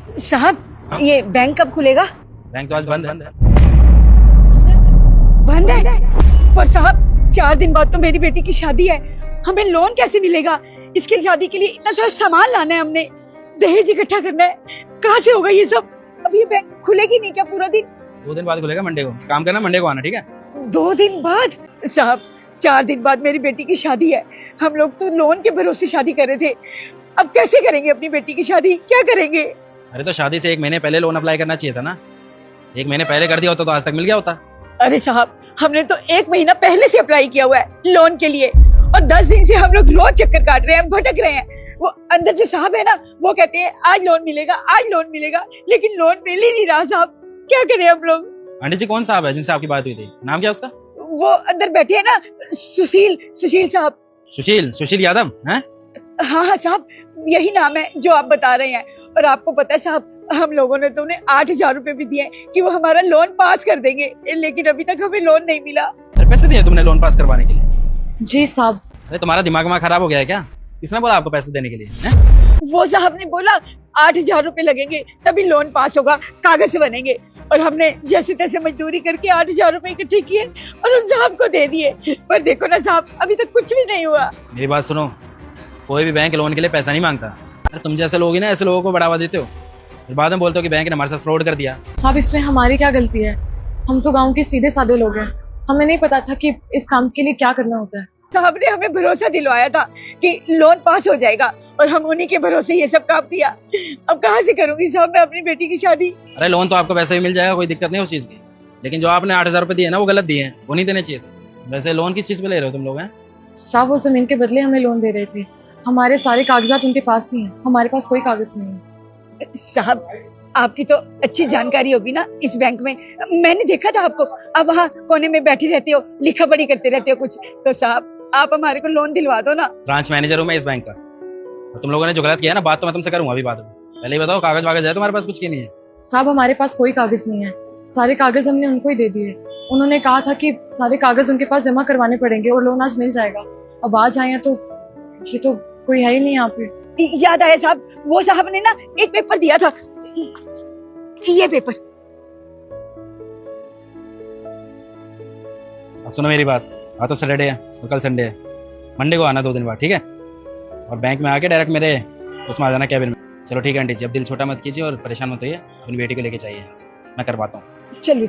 साहब ये बैंक कब खुलेगा? बैंक तो आज बंद है। बंद है? पर साहब 4 दिन बाद तो मेरी बेटी की शादी है, हमें लोन कैसे मिलेगा? इसकी शादी के लिए इतना सारा सामान लाना है, हमने दहेज इकट्ठा करना है, कहाँ से होगा ये सब? अब ये बैंक खुलेगी नहीं क्या पूरा दिन? 2 दिन बाद खुलेगा, मंडे को काम करना, मंडे को आना, ठीक है? 2 दिन बाद? साहब 4 दिन बाद मेरी बेटी की शादी है, हम लोग तो लोन के भरोसे शादी कर रहे थे, अब कैसे करेंगे अपनी बेटी की शादी? क्या करेंगे? अरे तो शादी से 1 महीने पहले लोन अप्लाई करना चाहिए था ना। 1 महीने पहले कर दिया होता तो आज तक मिल गया होता। अरे साहब हमने तो 1 महीना पहले से अप्लाई किया हुआ है लोन के लिए, और 10 दिन से हम लोग रोज चक्कर काट रहे हैं, भटक रहे हैं। वो अंदर जो साहब है ना, वो कहते हैं आज लोन मिलेगा, आज लोन मिलेगा, लेकिन लोन मिल ही नहीं रहा। साहब क्या करें हम लोग? आंटी जी कौन साहब है जिनसे आपकी बात हुई थी? नाम क्या उसका? वो अंदर बैठे हैं ना, सुशील साहब। सुशील यादव हैं? हाँ हाँ साहब, यही नाम है जो आप बता रहे हैं। और आपको पता है साहब, हम लोगों ने तो उन्हें 8,000 रुपए भी दिए कि वो हमारा लोन पास कर देंगे, लेकिन अभी तक हमें लोन नहीं मिला। अरे पैसे दिए तुमने लोन पास करवाने के लिए? जी साहब। अरे तुम्हारा दिमाग खराब हो गया है क्या? किसने बोला आपको पैसे देने के लिए हैं? वो साहब ने बोला 8,000 रुपए लगेंगे तभी लोन पास होगा, कागज बनेंगे। और हमने जैसे तैसे मजदूरी करके 8,000 रुपए इकट्ठे किए और उन साहब को दे दिए। पर देखो ना साहब, अभी तक कुछ भी नहीं हुआ। मेरी बात सुनो, कोई भी बैंक लोन के लिए पैसा नहीं मांगता। अरे तुम जैसे लोग ही ना ऐसे लोगों को बढ़ावा देते हो, फिर बाद में बोलते हो कि बैंक ने हमारे साथ फ्रॉड कर दिया। साहब इसमें हमारी क्या गलती है? हम तो गांव के सीधे साधे लोग हैं, हमें नहीं पता था कि इस काम के लिए क्या करना होता है। साहब ने हमें भरोसा दिलवाया था कि लोन पास हो जाएगा, और हम उन्हीं के भरोसे ये सब काम किया। अब कहाँ से करूंगी साहब मैं अपनी बेटी की शादी? अरे लोन तो आपको वैसे भी मिल जाएगा, कोई दिक्कत नहीं उस चीज की, लेकिन जो आपने 8,000 रुपए दिए ना वो गलत दिए हैं, वो नहीं देने चाहिए थे। वैसे लोन किस चीज पे ले रहे हो तुम लोग हैं? साहब वो जमीन के बदले हमें लोन दे रहे थे, हमारे सारे कागजात उनके पास ही हैं, हमारे पास कोई कागज नहीं है। साहब आपकी तो अच्छी जानकारी होगी ना इस बैंक में, मैंने देखा था आपको, अब वहाँ कोने में बैठी रहते हो, लिखा पढ़ी करते रहते हो कुछ। तो साहब आप हमारे को लोन दिलवा दो ना। ब्रांच मैनेजर हूँ मैं इस बैंक का, और तुम लोगों ने जो गलत किया ना, बात तो मैं तुमसे करूंगा अभी बाद में। पहले ही बताओ कागज वागज है तुम्हारे पास कुछ की नहीं है? साहब हमारे पास कोई कागज नहीं है, सारे कागज हमने उनको ही दे दिए। उन्होंने कहा था कि सारे कागज उनके पास जमा करवाने पड़ेंगे और लोन आज मिल जाएगा। अब आज आए हैं तो ये तो कोई है ही नहीं यहाँ पे। याद आया साहब, वो साहब ने ना एक पेपर दिया था, ये पेपर। अब सुनो मेरी बात, आज तो सैटरडे है और कल संडे है, मंडे को आना 2 दिन बाद, ठीक है? और बैंक में आके डायरेक्ट मेरे उसमें आ जाना, कैबिन में। चलो ठीक है आंटी जी, अब दिल छोटा मत कीजिए और परेशान मत होइए, अपनी बेटी को लेके चाहिए यहाँ से, मैं करवाता हूँ। चलिए।